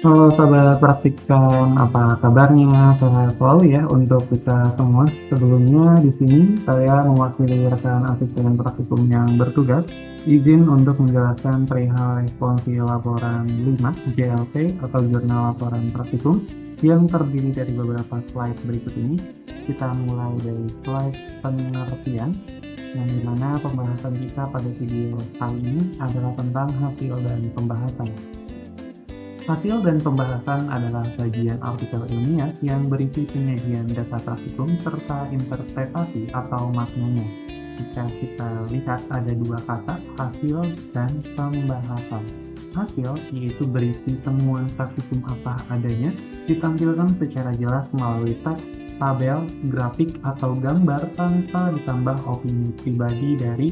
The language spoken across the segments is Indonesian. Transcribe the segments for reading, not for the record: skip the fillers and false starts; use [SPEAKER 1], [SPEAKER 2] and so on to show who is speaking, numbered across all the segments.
[SPEAKER 1] Halo sahabat praktikan, apa kabarnya? Sehat selalu ya untuk kita semua. Sebelumnya di sini saya mewakili rekan asisten praktikum yang bertugas, izin untuk menjelaskan perihal responsi laporan 5 JLP atau Jurnal Laporan Praktikum yang terdiri dari beberapa slide berikut ini. Kita mulai dari slide pengertian, yang dimana pembahasan kita pada video kali ini adalah tentang hasil dan pembahasan. Hasil dan pembahasan adalah bagian artikel ilmiah yang berisi penyajian data praktikum serta interpretasi atau maknanya. Jika kita lihat ada dua kata, hasil dan pembahasan. Hasil yaitu berisi temuan praktikum apa adanya, ditampilkan secara jelas melalui teks, tabel, grafik, atau gambar tanpa ditambah opini pribadi dari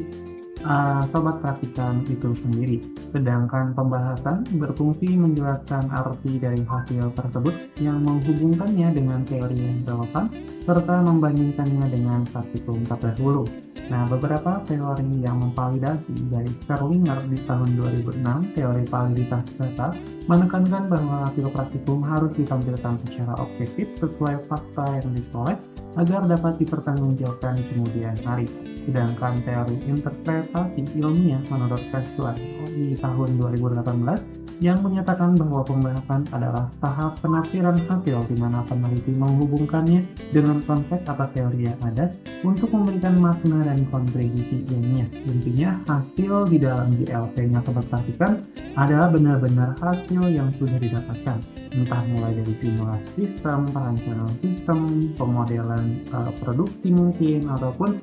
[SPEAKER 1] sobat praktikan itu sendiri. Sedangkan pembahasan berfungsi menjelaskan arti dari hasil tersebut yang menghubungkannya dengan teori yang relevan serta membandingkannya dengan praktikum terdahulu. Nah, beberapa teori yang memvalidasi dari Sperlinger di tahun 2006, teori validitas data, menekankan bahwa hasil praktikum harus ditampilkan secara objektif sesuai fakta yang diperoleh agar dapat dipertanggungjawabkan di kemudian hari. Sedangkan teori interpretasi ilmiah menurut Kessler di tahun 2018 yang menyatakan bahwa pembahasan adalah tahap penafsiran hasil di mana peneliti menghubungkannya dengan konsep atau teori yang ada untuk memberikan makna dan kontribusi ilmiah. Intinya hasil di dalam JLP-nya sobat perhatikan adalah benar-benar hasil yang sudah didapatkan, entah mulai dari simulasi sistem, perencanaan sistem, pemodelan produksi mungkin, ataupun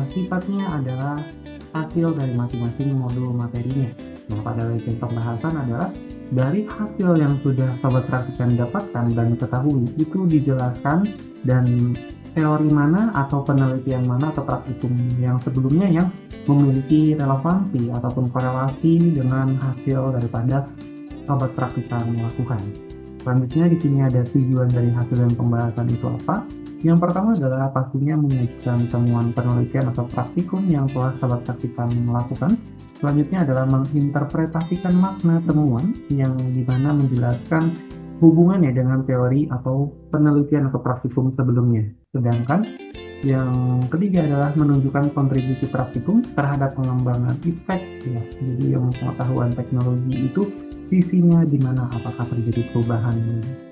[SPEAKER 1] sifatnya adalah hasil dari masing-masing modul materinya. Nah, pada bagian pembahasan adalah dari hasil yang sudah sobat praktikan dapatkan dan ketahui itu dijelaskan dan teori mana atau penelitian mana atau praktikum yang sebelumnya yang memiliki relevansi ataupun korelasi dengan hasil daripada sobat praktikan melakukan. Selanjutnya di sini ada tujuan dari hasil dan pembahasan itu apa. Yang pertama adalah pastinya menyajikan temuan penelitian atau praktikum yang telah sobat praktikan melakukan. Selanjutnya adalah menginterpretasikan makna temuan yang dimana menjelaskan hubungannya dengan teori atau penelitian atau praktikum sebelumnya. Sedangkan yang ketiga adalah menunjukkan kontribusi praktikum terhadap pengembangan efek ya. Jadi yang pengetahuan teknologi itu sisinya di mana apakah terjadi perubahan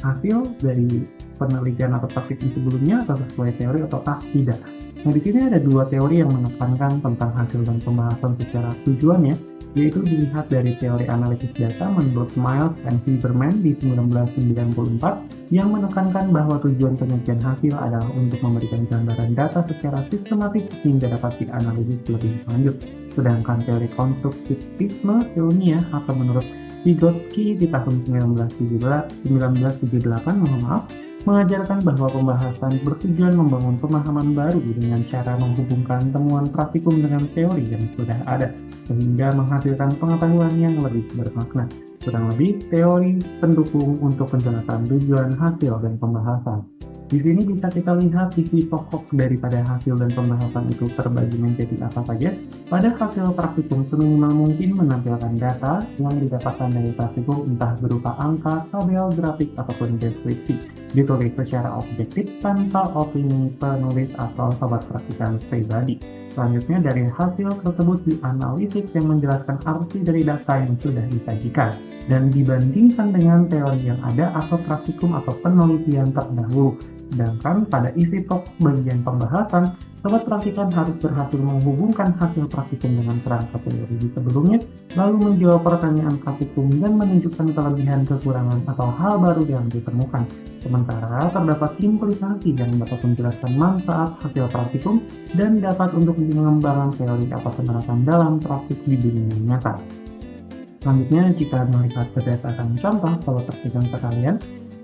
[SPEAKER 1] hasil dari penelitian atau praktikum sebelumnya atau sesuai teori ataukah tidak. Nah, di sini ada dua teori yang menekankan tentang hasil dan pembahasan secara tujuannya, yaitu dilihat dari teori analisis data menurut Miles and Lieberman di 1994 yang menekankan bahwa tujuan penyajian hasil adalah untuk memberikan gambaran data secara sistematis sehingga dapat dianalisis lebih lanjut. Sedangkan teori konstruktivisme ilmiah atau menurut Vygotsky di tahun 1978 mengajarkan bahwa pembahasan bertujuan membangun pemahaman baru dengan cara menghubungkan temuan praktikum dengan teori yang sudah ada, sehingga menghasilkan pengetahuan yang lebih bermakna. Kurang lebih teori pendukung untuk penjelasan tujuan hasil dan pembahasan. Di sini bisa kita lihat sisi pokok daripada hasil dan pembahasan itu terbagi menjadi apa saja. Pada hasil praktikum seminimal mungkin menampilkan data yang didapatkan dari praktikum entah berupa angka, tabel, grafik, ataupun deskripsi. Ditulis secara objektif tanpa opini penulis atau sobat praktikan pribadi. Selanjutnya dari hasil tersebut dianalisis yang menjelaskan arti dari data yang sudah disajikan dan dibandingkan dengan teori yang ada atau praktikum atau penelitian terdahulu. Sedangkan pada isi pokok bagian pembahasan, sobat praktikan harus berhasil menghubungkan hasil praktikum dengan kerangka teori sebelumnya, lalu menjawab pertanyaan praktikum dan menunjukkan kelebihan, kekurangan, atau hal baru yang ditemukan. Sementara terdapat implikasi yang dapat menjelaskan manfaat hasil praktikum dan dapat untuk mengembangkan teori atau penerapan dalam praktik di dunia nyata. Selanjutnya, jika melihat berdasarkan contoh sobat praktikan sekalian,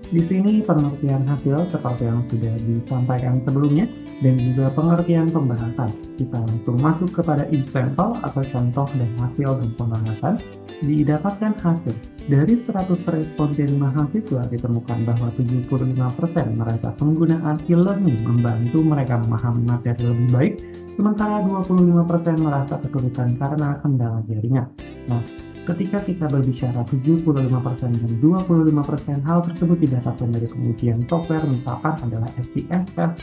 [SPEAKER 1] di sini pengertian hasil seperti yang sudah disampaikan sebelumnya dan juga pengertian pembahasan. Kita langsung masuk kepada example atau contoh dan hasil dan pembahasan. Didapatkan hasil dari 100 responden mahasiswa ditemukan bahwa 75% merasa penggunaan e-learning membantu mereka memahami materi lebih baik, sementara 25% merasa kesulitan karena kendala jaringan. Nah, Ketika kita berbicara 75% dan 25%, hal tersebut didapatkan dari pengujian software, misalkan adalah SPSS,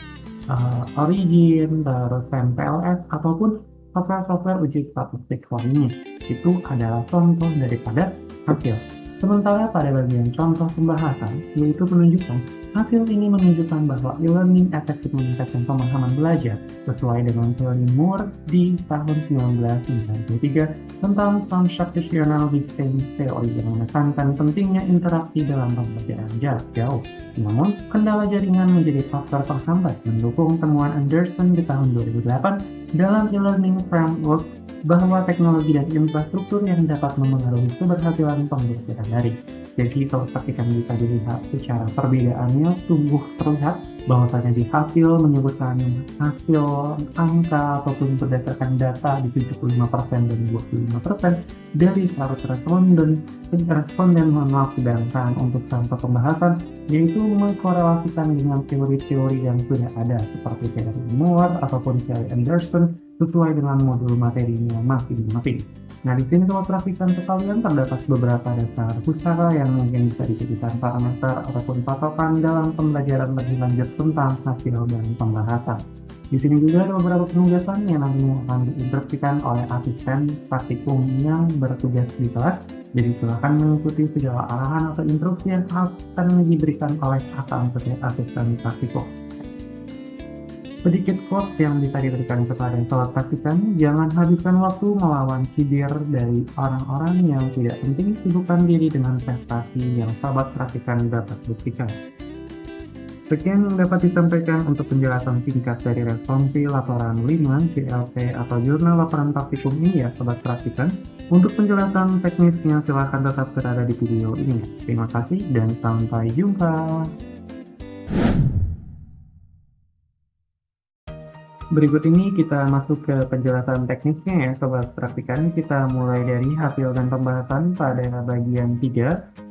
[SPEAKER 1] Origin, terus MPLS, ataupun software-software uji statistik lainnya. Itu adalah contoh daripada hasil. Sementara pada bagian contoh pembahasan, yaitu menunjukkan hasil ini menunjukkan bahwa e-learning efektif meningkatkan pemahaman belajar sesuai dengan teori Moore di tahun 1993 tentang Transactional System Theory yang menekankan pentingnya interaksi dalam pembelajaran jarak jauh. Namun, kendala jaringan menjadi faktor penghambat mendukung temuan Anderson di tahun 2008 dalam e-learning framework bahwa teknologi dan infrastruktur yang dapat memengaruhi keberhasilan pembelajaran daring. Jadi seperti yang bisa dilihat secara perbedaannya sungguh terlihat bahwasanya di hasil menyebutkan hasil angka ataupun berdasarkan data di 75% dan 25% dari 100 responden sedangkan untuk sampel pembahasan yaitu mengkorelasikan dengan teori-teori yang sudah ada seperti teori Moore ataupun teori Anderson sesuai dengan modul materinya masing-masing. Nah, di sini sobat praktikan sekalian terdapat beberapa dasar pusaka yang mungkin bisa dijadikan parameter ataupun patokan dalam pembelajaran lebih lanjut tentang hasil dan pembahasan. Di sini juga ada beberapa penugasan yang nantinya akan diinstruksikan oleh asisten praktikum yang bertugas di kelas. Jadi silakan mengikuti segala arahan atau instruksi yang akan diberikan oleh asisten praktikum. Sedikit quotes yang bisa diberikan kepada sobat praktikan, jangan habiskan waktu melawan cibir dari orang-orang yang tidak penting, sibukkan diri dengan prestasi yang sobat praktikan dapat buktikan. Sekian yang dapat disampaikan untuk penjelasan singkat dari responsi laporan 5 JLP atau Jurnal Laporan Praktikum ini ya sobat praktikan. Untuk penjelasan teknisnya silahkan tetap berada di video ini. Terima kasih dan sampai jumpa. Berikut ini kita masuk ke penjelasan teknisnya ya sobat praktikan. Kita mulai dari hasil dan pembahasan pada bagian 3.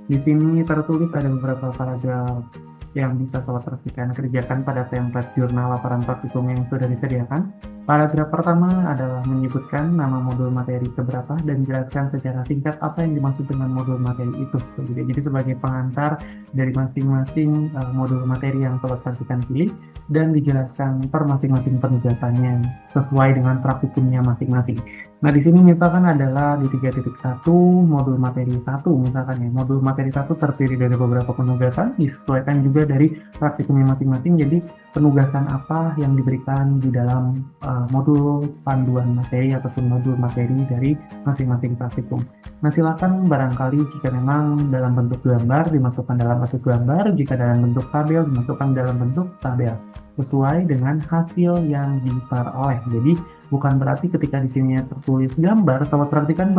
[SPEAKER 1] Di sini tertulis ada beberapa paragraf yang bisa sobat praktikan kerjakan pada template jurnal laporan praktikum yang sudah disediakan. Paragraf pertama adalah menyebutkan nama modul materi keberapa dan jelaskan secara singkat apa yang dimaksud dengan modul materi itu. Jadi sebagai pengantar dari masing-masing modul materi yang sobat praktikan pilih dan dijelaskan per masing-masing penugasannya sesuai dengan praktikumnya masing-masing. Nah, di sini misalkan adalah di 3.1 modul materi 1 misalkan ya. Modul materi 1 terdiri dari beberapa penugasan disesuaikan juga dari praktikumnya masing-masing. Jadi penugasan apa yang diberikan di dalam modul panduan materi ataupun modul materi dari masing-masing praktikum. Nah, silakan barangkali jika memang dalam bentuk gambar dimasukkan dalam bentuk gambar, jika dalam bentuk tabel dimasukkan dalam bentuk tabel sesuai dengan hasil yang diperoleh. Jadi bukan berarti ketika di sini tertulis gambar, sobat praktikan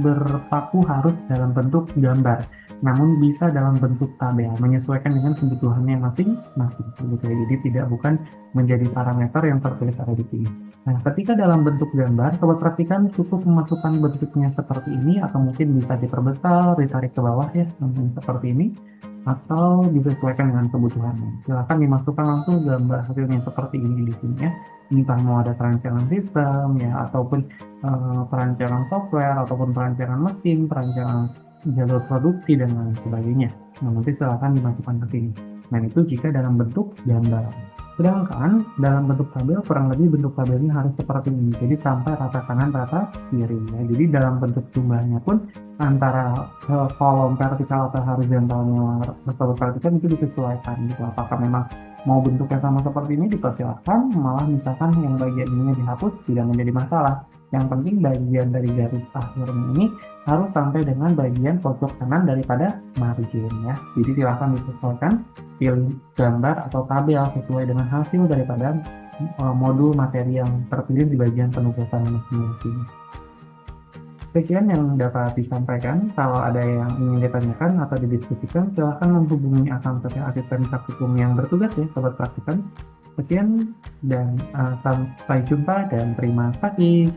[SPEAKER 1] berpaku harus dalam bentuk gambar, namun bisa dalam bentuk tabel menyesuaikan dengan kebutuhannya masing-masing. Jadi bukan menjadi parameter yang tertulis ada di sini. Nah, ketika dalam bentuk gambar, sobat praktikan cukup memasukkan bentuknya seperti ini atau mungkin bisa diperbesar, ditarik ke bawah ya, seperti ini, atau disesuaikan dengan kebutuhannya. Silakan dimasukkan langsung gambar hasilnya seperti ini di sini ya. Entah mau ada perancangan sistem ya, ataupun perancangan software, ataupun perancangan mesin, perancangan jalur produksi dan lain sebagainya. Nah, nanti silakan dimasukkan ke sini. Nah, itu jika dalam bentuk gambar. Sedangkan dalam bentuk tabel kurang lebih bentuk tabelnya harus seperti ini. Jadi sampai rata kanan rata kiri ya. Jadi dalam bentuk jumlahnya pun antara kolom vertikal atau horizontalnya perhatikan itu disesuaikan gitu. Apakah memang mau bentuknya sama seperti ini dipersilakan, malah misalkan yang bagian ini dihapus tidak menjadi masalah. Yang penting bagian dari garis akhirnya ini harus sampai dengan bagian pojok kanan daripada margin ya. Jadi silahkan disesuaikan, pilih gambar atau tabel sesuai dengan hasil daripada modul materi yang terpilih di bagian penugasan masing-masing. Sekian yang dapat disampaikan. Kalau ada yang ingin ditanyakan atau didiskusikan, silahkan menghubungi asisten praktikum yang bertugas ya, sobat praktikan. Sekian dan sampai jumpa dan terima kasih.